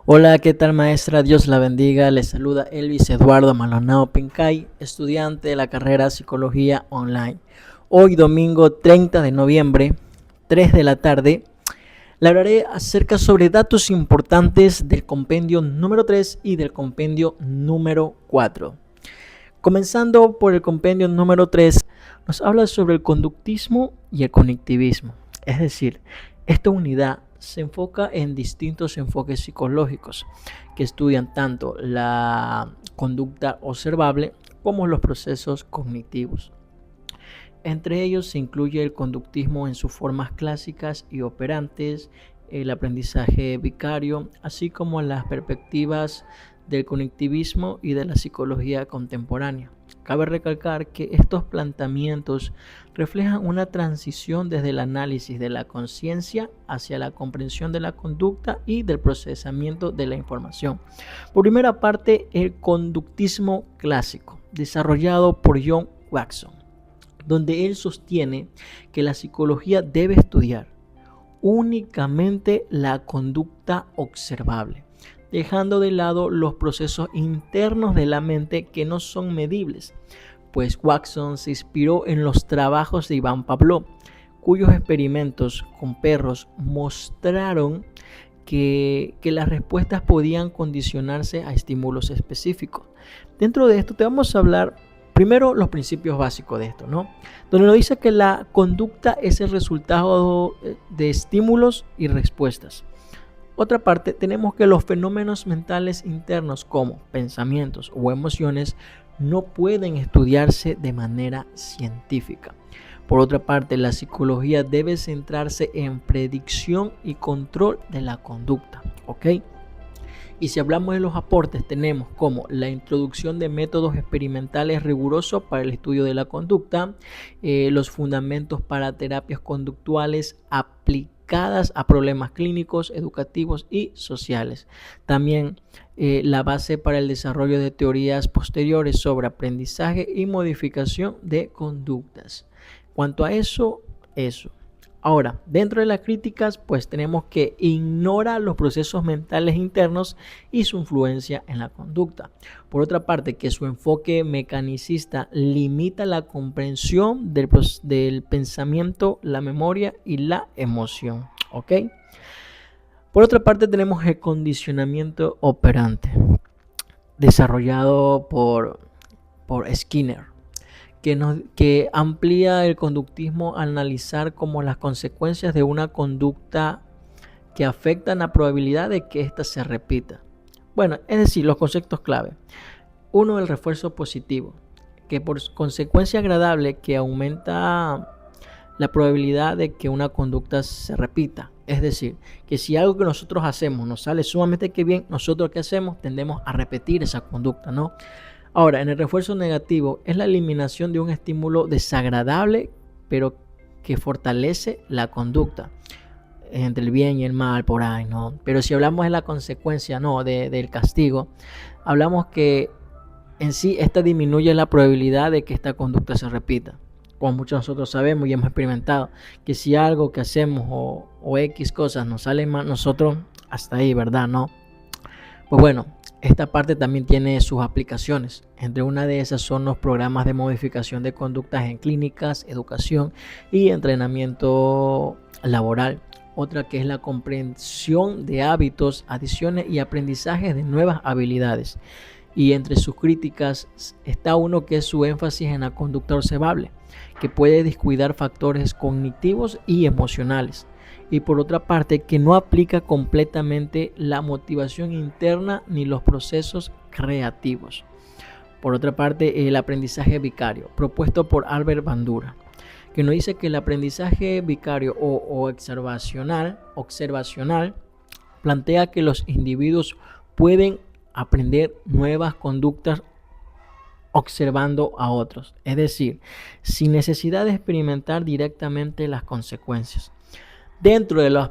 Hola, ¿qué tal maestra? Dios la bendiga. Les saluda Elvis Eduardo Maldonado Pincay, estudiante de la carrera Psicología Online. Hoy domingo 30 de noviembre, 3 de la tarde, le hablaré acerca sobre datos importantes del compendio número 3 y del compendio número 4. Comenzando por el compendio número 3, nos habla sobre el conductismo y el conectivismo. Es decir, esta unidad se enfoca en distintos enfoques psicológicos que estudian tanto la conducta observable como los procesos cognitivos. Entre ellos se incluye el conductismo en sus formas clásicas y operantes, el aprendizaje vicario, así como las perspectivas del conectivismo y de la psicología contemporánea. Cabe recalcar que estos planteamientos reflejan una transición desde el análisis de la conciencia hacia la comprensión de la conducta y del procesamiento de la información. Por primera parte, el conductismo clásico, desarrollado por John Watson, donde él sostiene que la psicología debe estudiar únicamente la conducta observable, dejando de lado los procesos internos de la mente que no son medibles, pues Watson se inspiró en los trabajos de Iván Pavlov, cuyos experimentos con perros mostraron que las respuestas podían condicionarse a estímulos específicos. Dentro de esto te vamos a hablar primero los principios básicos de esto, ¿no? Donde nos dice que la conducta es el resultado de estímulos y respuestas. Otra parte, tenemos que los fenómenos mentales internos como pensamientos o emociones no pueden estudiarse de manera científica. Por otra parte, la psicología debe centrarse en predicción y control de la conducta, ¿ok? Y si hablamos de los aportes, tenemos como la introducción de métodos experimentales rigurosos para el estudio de la conducta, los fundamentos para terapias conductuales aplicadas a problemas clínicos, educativos y sociales. También la base para el desarrollo de teorías posteriores sobre aprendizaje y modificación de conductas. Cuanto a eso. Ahora, dentro de las críticas, pues tenemos que ignora los procesos mentales internos y su influencia en la conducta. Por otra parte, que su enfoque mecanicista limita la comprensión del pensamiento, la memoria y la emoción. ¿Ok? Por otra parte, tenemos el condicionamiento operante, desarrollado por Skinner, que amplía el conductismo al analizar como las consecuencias de una conducta que afectan la probabilidad de que ésta se repita. Bueno, es decir, los conceptos clave. Uno, el refuerzo positivo, que por consecuencia agradable que aumenta la probabilidad de que una conducta se repita. Es decir, que si algo que nosotros hacemos nos sale sumamente que bien, nosotros ¿qué hacemos? Tendemos a repetir esa conducta, ¿no? Ahora, en el refuerzo negativo es la eliminación de un estímulo desagradable, pero que fortalece la conducta entre el bien y el mal, por ahí, ¿no? Pero si hablamos de la consecuencia, no, del castigo, hablamos que en sí esta disminuye la probabilidad de que esta conducta se repita. Como muchos de nosotros sabemos y hemos experimentado, que si algo que hacemos o X cosas nos sale mal, nosotros hasta ahí, ¿verdad? No. Pues bueno, esta parte también tiene sus aplicaciones. Entre una de esas son los programas de modificación de conductas en clínicas, educación y entrenamiento laboral. Otra que es la comprensión de hábitos, adiciones y aprendizajes de nuevas habilidades. Y entre sus críticas está uno que es su énfasis en la conducta observable, que puede descuidar factores cognitivos y emocionales. Y por otra parte, que no aplica completamente la motivación interna ni los procesos creativos. Por otra parte, el aprendizaje vicario, propuesto por Albert Bandura, que nos dice que el aprendizaje vicario o observacional plantea que los individuos pueden aprender nuevas conductas observando a otros, es decir, sin necesidad de experimentar directamente las consecuencias. Dentro de los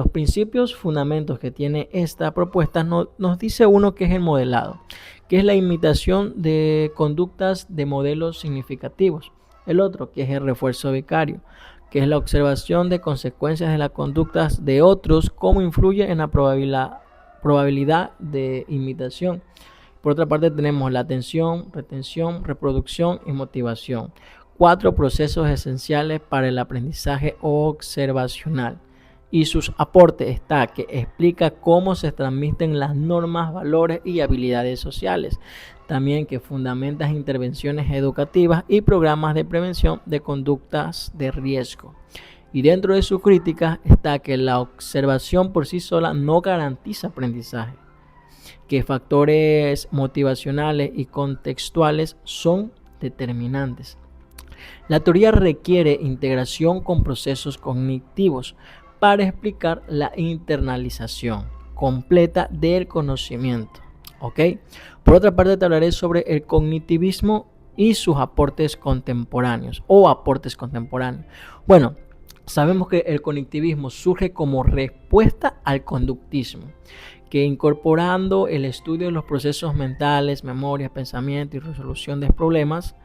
principios fundamentos que tiene esta propuesta, nos dice uno que es el modelado, que es la imitación de conductas de modelos significativos. El otro, que es el refuerzo vicario, que es la observación de consecuencias de las conductas de otros, cómo influye en la probabilidad de imitación. Por otra parte tenemos la atención, retención, reproducción y motivación. 4 procesos esenciales para el aprendizaje observacional. Y sus aportes está que explica cómo se transmiten las normas, valores y habilidades sociales. También que fundamenta intervenciones educativas y programas de prevención de conductas de riesgo. Y dentro de su crítica está que la observación por sí sola no garantiza aprendizaje, que factores motivacionales y contextuales son determinantes. La teoría requiere integración con procesos cognitivos para explicar la internalización completa del conocimiento. ¿Ok? Por otra parte, te hablaré sobre el cognitivismo y sus aportes contemporáneos o aportes contemporáneos. Bueno, sabemos que el cognitivismo surge como respuesta al conductismo, que incorporando el estudio de los procesos mentales, memoria, pensamiento y resolución de problemas,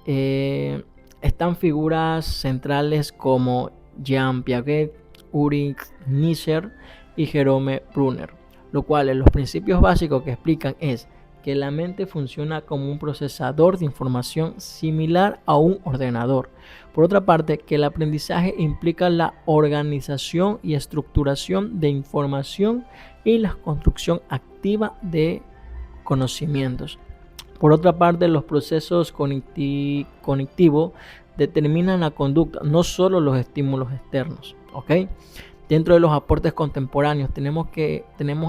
están figuras centrales como Jean Piaget, Ulrich Nietzsche y Jerome Brunner, lo cual los principios básicos que explican es que la mente funciona como un procesador de información similar a un ordenador. Por otra parte, que el aprendizaje implica la organización y estructuración de información y la construcción activa de conocimientos. Por otra parte, los procesos cognitivos determinan la conducta, no solo los estímulos externos. ¿Ok? Dentro de los aportes contemporáneos tenemos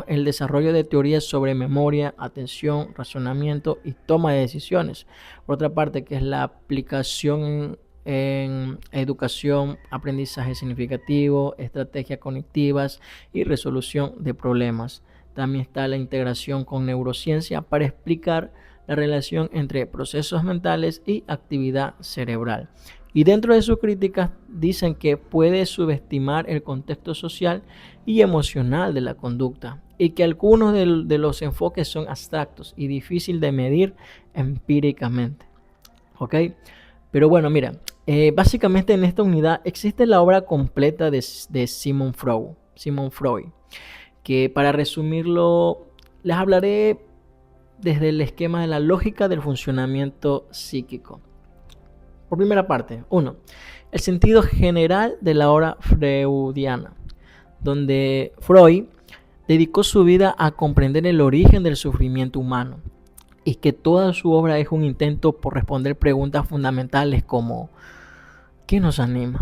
el desarrollo de teorías sobre memoria, atención, razonamiento y toma de decisiones. Por otra parte, que es la aplicación en educación, aprendizaje significativo, estrategias cognitivas y resolución de problemas. También está la integración con neurociencia para explicar la relación entre procesos mentales y actividad cerebral. Y dentro de sus críticas dicen que puede subestimar el contexto social y emocional de la conducta y que algunos de los enfoques son abstractos y difícil de medir empíricamente. ¿Ok? Pero bueno, mira, básicamente en esta unidad existe la obra completa de Sigmund Freud, que para resumirlo les hablaré desde el esquema de la lógica del funcionamiento psíquico. Por primera parte, 1. El sentido general de la obra freudiana, donde Freud dedicó su vida a comprender el origen del sufrimiento humano y que toda su obra es un intento por responder preguntas fundamentales como ¿qué nos anima?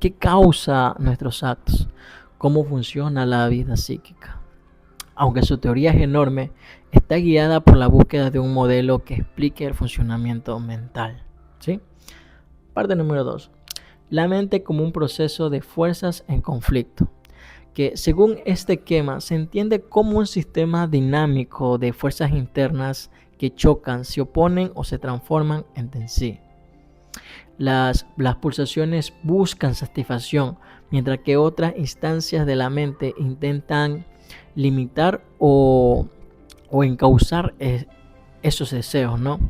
¿Qué causa nuestros actos? ¿Cómo funciona la vida psíquica? Aunque su teoría es enorme, está guiada por la búsqueda de un modelo que explique el funcionamiento mental. ¿Sí? Parte número 2. La mente como un proceso de fuerzas en conflicto, que según este esquema se entiende como un sistema dinámico de fuerzas internas que chocan, se oponen o se transforman entre sí. Las pulsaciones buscan satisfacción, mientras que otras instancias de la mente intentan limitar o encauzar esos deseos, ¿no?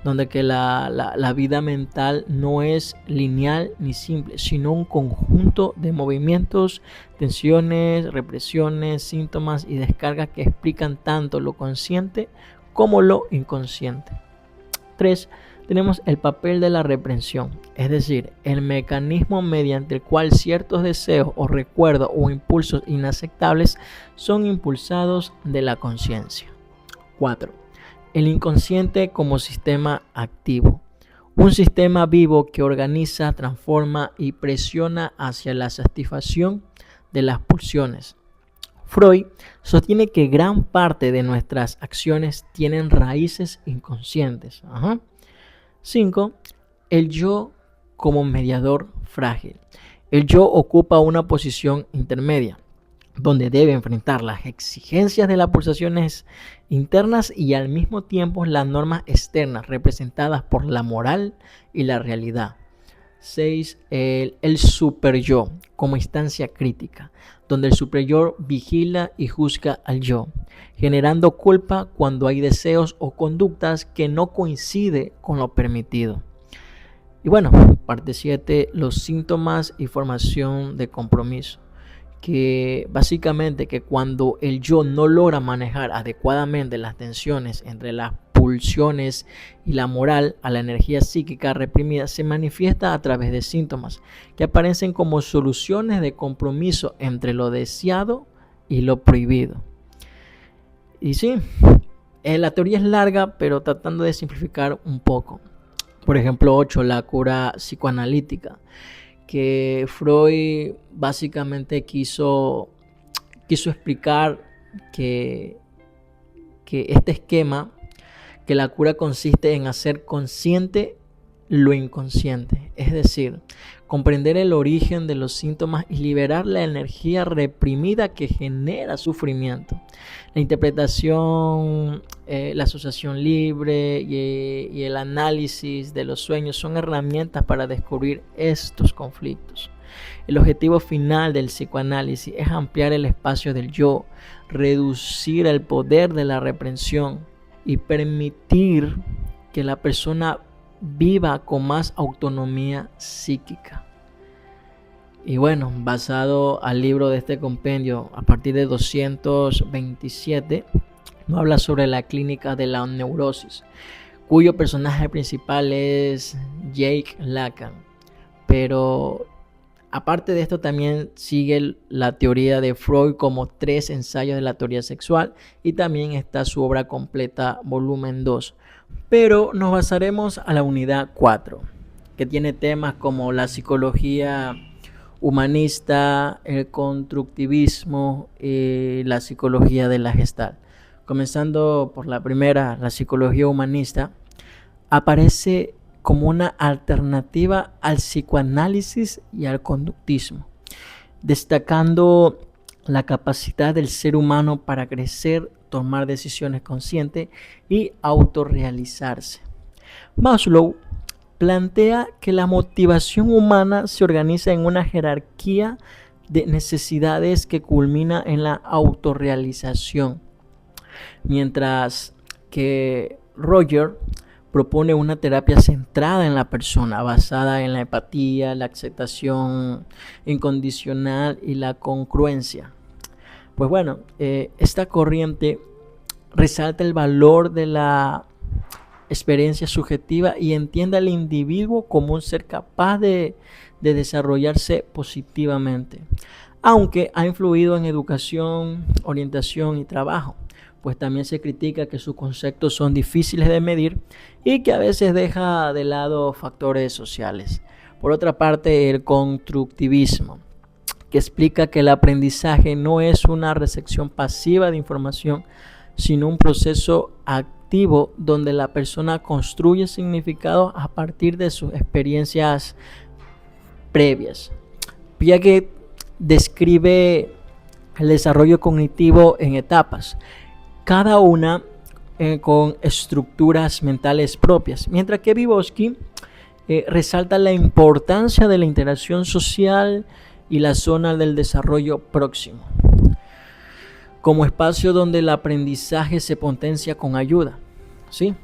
Donde que la vida mental no es lineal ni simple, sino un conjunto de movimientos, tensiones, represiones, síntomas y descargas que explican tanto lo consciente como lo inconsciente. 3. Tenemos el papel de la reprensión, es decir, el mecanismo mediante el cual ciertos deseos o recuerdos o impulsos inaceptables son impulsados de la conciencia. 4. El inconsciente como sistema activo, un sistema vivo que organiza, transforma y presiona hacia la satisfacción de las pulsiones. Freud sostiene que gran parte de nuestras acciones tienen raíces inconscientes. 5. El yo como mediador frágil. El yo ocupa una posición intermedia, donde debe enfrentar las exigencias de las pulsaciones internas y al mismo tiempo las normas externas representadas por la moral y la realidad. 6. El superyo como instancia crítica, donde el superyo vigila y juzga al yo, generando culpa cuando hay deseos o conductas que no coinciden con lo permitido. Y bueno, parte 7, los síntomas y formación de compromiso, que básicamente que cuando el yo no logra manejar adecuadamente las tensiones entre las pulsiones y la moral a la energía psíquica reprimida, se manifiesta a través de síntomas que aparecen como soluciones de compromiso entre lo deseado y lo prohibido. Y sí, la teoría es larga, pero tratando de simplificar un poco. Por ejemplo, 8, la cura psicoanalítica, que Freud básicamente quiso explicar que este esquema, que la cura consiste en hacer consciente lo inconsciente, es decir, comprender el origen de los síntomas y liberar la energía reprimida que genera sufrimiento. La interpretación, la asociación libre y el análisis de los sueños son herramientas para descubrir estos conflictos. El objetivo final del psicoanálisis es ampliar el espacio del yo, reducir el poder de la reprensión y permitir que la persona viva con más autonomía psíquica. Y bueno, basado al libro de este compendio, a partir de 227, nos habla sobre la clínica de la neurosis, cuyo personaje principal es Jake Lacan. Pero aparte de esto, también sigue la teoría de Freud como 3 ensayos de la teoría sexual, y también está su obra completa, volumen 2. Pero nos basaremos a la unidad 4, que tiene temas como la psicología humanista, el constructivismo y la psicología de la Gestalt. Comenzando por la primera, la psicología humanista, aparece como una alternativa al psicoanálisis y al conductismo, destacando la capacidad del ser humano para crecer, tomar decisiones conscientes y autorrealizarse. Maslow plantea que la motivación humana se organiza en una jerarquía de necesidades que culmina en la autorrealización, mientras que Roger propone una terapia centrada en la persona, basada en la empatía, la aceptación incondicional y la congruencia. Pues bueno, esta corriente resalta el valor de la experiencia subjetiva y entiende al individuo como un ser capaz de desarrollarse positivamente, aunque ha influido en educación, orientación y trabajo, pues también se critica que sus conceptos son difíciles de medir y que a veces deja de lado factores sociales. Por otra parte, el constructivismo, que explica que el aprendizaje no es una recepción pasiva de información, sino un proceso activo donde la persona construye significado a partir de sus experiencias previas. Piaget describe el desarrollo cognitivo en etapas, cada una con estructuras mentales propias, mientras que Vygotsky resalta la importancia de la interacción social y la zona del desarrollo próximo, como espacio donde el aprendizaje se potencia con ayuda. ¿Sí?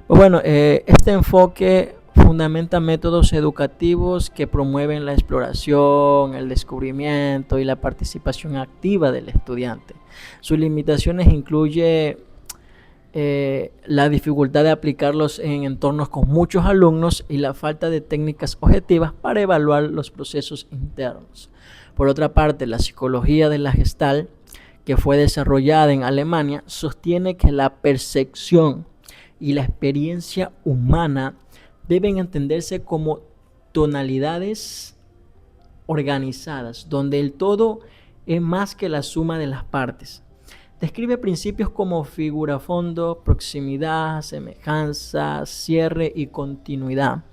Pues bueno, este enfoque fundamenta métodos educativos que promueven la exploración, el descubrimiento y la participación activa del estudiante. Sus limitaciones incluyen la dificultad de aplicarlos en entornos con muchos alumnos y la falta de técnicas objetivas para evaluar los procesos internos. Por otra parte, la psicología de la Gestalt, que fue desarrollada en Alemania, sostiene que la percepción y la experiencia humana deben entenderse como tonalidades organizadas, donde el todo es más que la suma de las partes. Describe principios como figura-fondo, proximidad, semejanza, cierre y continuidad,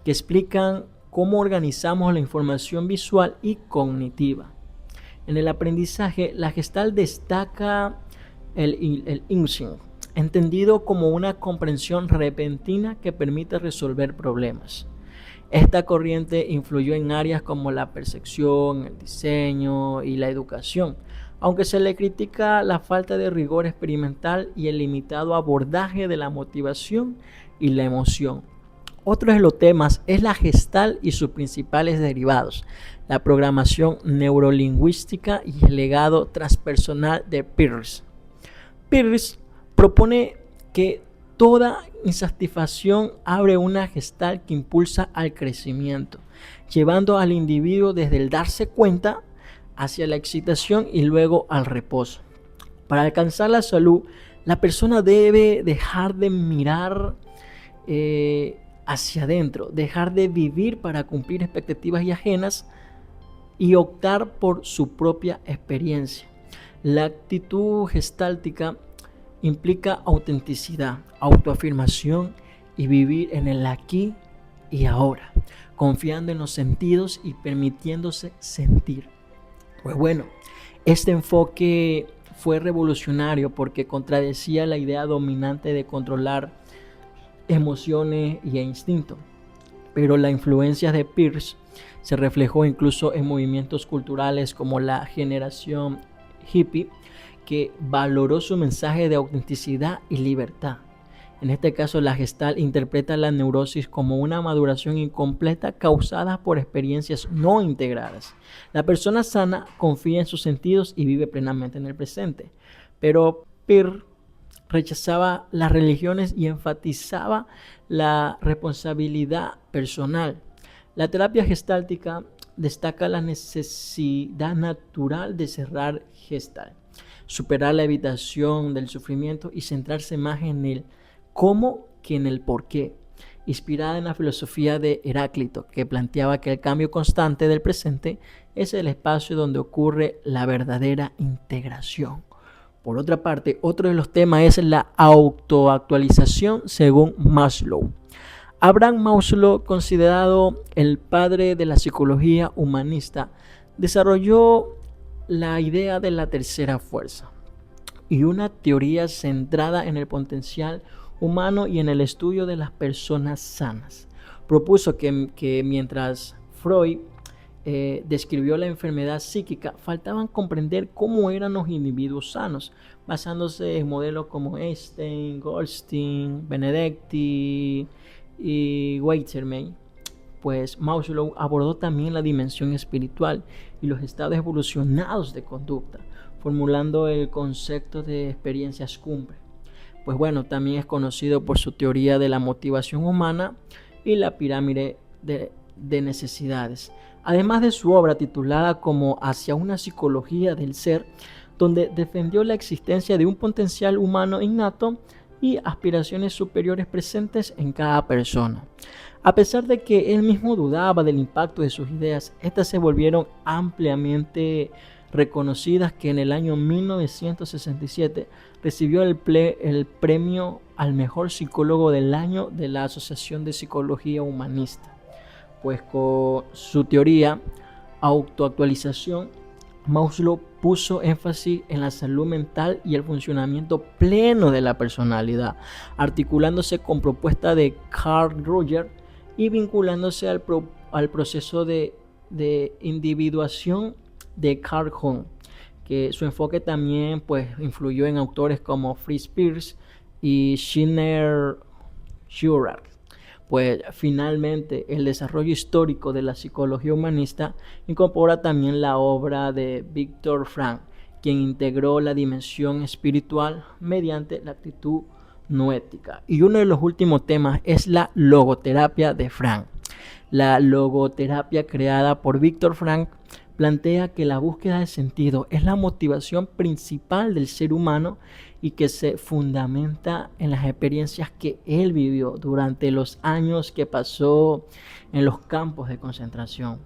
que explican cómo organizamos la información visual y cognitiva. En el aprendizaje, la Gestalt destaca el instinct, entendido como una comprensión repentina que permite resolver problemas. Esta corriente influyó en áreas como la percepción, el diseño y la educación, aunque se le critica la falta de rigor experimental y el limitado abordaje de la motivación y la emoción. Otro de los temas es la Gestalt y sus principales derivados, la programación neurolingüística y el legado transpersonal de Peirce. Peirce propone que toda insatisfacción abre una Gestalt que impulsa al crecimiento, llevando al individuo desde el darse cuenta hacia la excitación y luego al reposo. Para alcanzar la salud, la persona debe dejar de mirar hacia adentro, dejar de vivir para cumplir expectativas ajenas y optar por su propia experiencia. La actitud gestáltica implica autenticidad, autoafirmación y vivir en el aquí y ahora, confiando en los sentidos y permitiéndose sentir. Pues bueno, este enfoque fue revolucionario porque contradecía la idea dominante de controlar emociones y instintos. Pero la influencia de Peirce se reflejó incluso en movimientos culturales como la generación hippie, que valoró su mensaje de autenticidad y libertad. En este caso, la Gestalt interpreta la neurosis como una maduración incompleta causada por experiencias no integradas. La persona sana confía en sus sentidos y vive plenamente en el presente. Pero Peirce rechazaba las religiones y enfatizaba la responsabilidad personal. La terapia gestáltica destaca la necesidad natural de cerrar Gestalt, superar la evitación del sufrimiento y centrarse más en el cómo que en el por qué, inspirada en la filosofía de Heráclito, que planteaba que el cambio constante del presente es el espacio donde ocurre la verdadera integración. Por otra parte, otro de los temas es la autoactualización según Maslow. Abraham Maslow, considerado el padre de la psicología humanista, desarrolló la idea de la tercera fuerza y una teoría centrada en el potencial humano y en el estudio de las personas sanas. Propuso que mientras Freud describió la enfermedad psíquica, faltaban comprender cómo eran los individuos sanos, basándose en modelos como Einstein, Goldstein, Benedetti y Weizsäcker. Pues Maslow abordó también la dimensión espiritual y los estados evolucionados de conducta, formulando el concepto de experiencias cumbre. Pues bueno, también es conocido por su teoría de la motivación humana y la pirámide de necesidades. Además de su obra titulada como Hacia una psicología del ser, donde defendió la existencia de un potencial humano innato y aspiraciones superiores presentes en cada persona. A pesar de que él mismo dudaba del impacto de sus ideas, estas se volvieron ampliamente reconocidas, que en el año 1967 recibió el premio al mejor psicólogo del año de la Asociación de Psicología Humanista. Pues con su teoría autoactualización, Maslow puso énfasis en la salud mental y el funcionamiento pleno de la personalidad, articulándose con propuestas de Carl Rogers y vinculándose al proceso de individuación de Carl Jung, que su enfoque también pues influyó en autores como Fritz Perls y Schneider Schurach. Pues finalmente el desarrollo histórico de la psicología humanista incorpora también la obra de Viktor Frankl, quien integró la dimensión espiritual mediante la actitud noética. Y uno de los últimos temas es la logoterapia de Frankl. La logoterapia creada por Viktor Frankl plantea que la búsqueda de sentido es la motivación principal del ser humano y que se fundamenta en las experiencias que él vivió durante los años que pasó en los campos de concentración.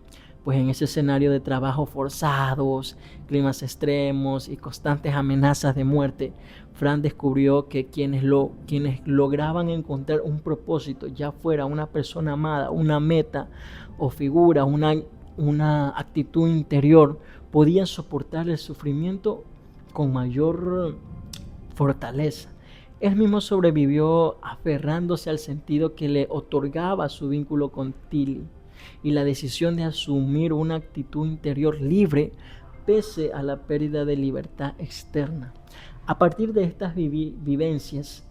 Pues en ese escenario de trabajos forzados, climas extremos y constantes amenazas de muerte, Frank descubrió que quienes lograban encontrar un propósito, ya fuera una persona amada, una meta o figura, una actitud interior, podían soportar el sufrimiento con mayor fortaleza. Él mismo sobrevivió aferrándose al sentido que le otorgaba su vínculo con Tilly y la decisión de asumir una actitud interior libre pese a la pérdida de libertad externa. A partir de estas vivencias,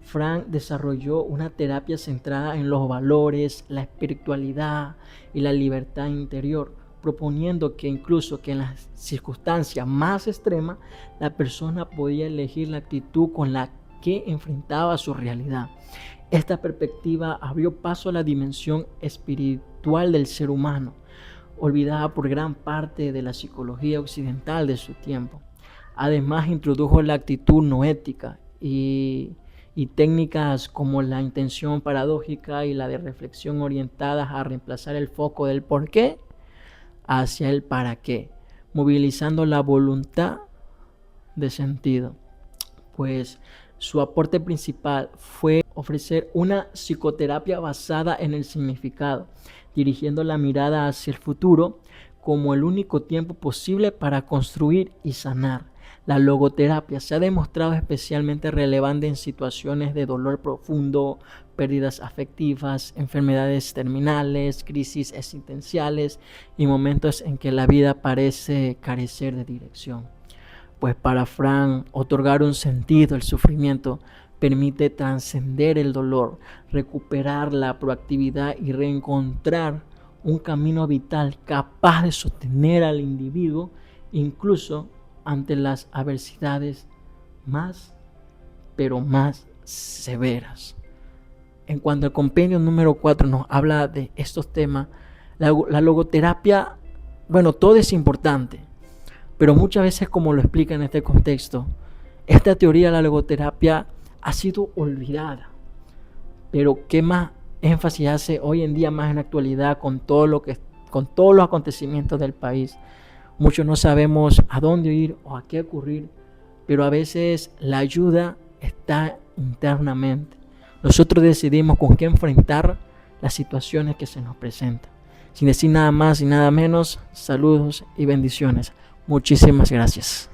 Frank desarrolló una terapia centrada en los valores, la espiritualidad y la libertad interior, proponiendo que incluso que en las circunstancias más extremas la persona podía elegir la actitud con la que enfrentaba su realidad. Esta perspectiva abrió paso a la dimensión espiritual del ser humano, olvidada por gran parte de la psicología occidental de su tiempo. Además, introdujo la actitud noética y técnicas como la intención paradójica y la de reflexión orientadas a reemplazar el foco del por qué hacia el para qué, movilizando la voluntad de sentido. Pues su aporte principal fue ofrecer una psicoterapia basada en el significado, dirigiendo la mirada hacia el futuro como el único tiempo posible para construir y sanar. La logoterapia se ha demostrado especialmente relevante en situaciones de dolor profundo, pérdidas afectivas, enfermedades terminales, crisis existenciales y momentos en que la vida parece carecer de dirección. Pues para Frank, otorgar un sentido al sufrimiento permite trascender el dolor, recuperar la proactividad y reencontrar un camino vital capaz de sostener al individuo incluso ante las adversidades más, pero más severas. En cuanto al compendio número 4 nos habla de estos temas, la logoterapia, bueno, todo es importante, pero muchas veces, como lo explica en este contexto, esta teoría de la logoterapia ha sido olvidada. Pero ¿qué más énfasis hace hoy en día, más en la actualidad, con todos los acontecimientos del país? Muchos no sabemos a dónde ir o a qué ocurrir, pero a veces la ayuda está internamente. Nosotros decidimos con qué enfrentar las situaciones que se nos presentan. Sin decir nada más y nada menos, saludos y bendiciones. Muchísimas gracias.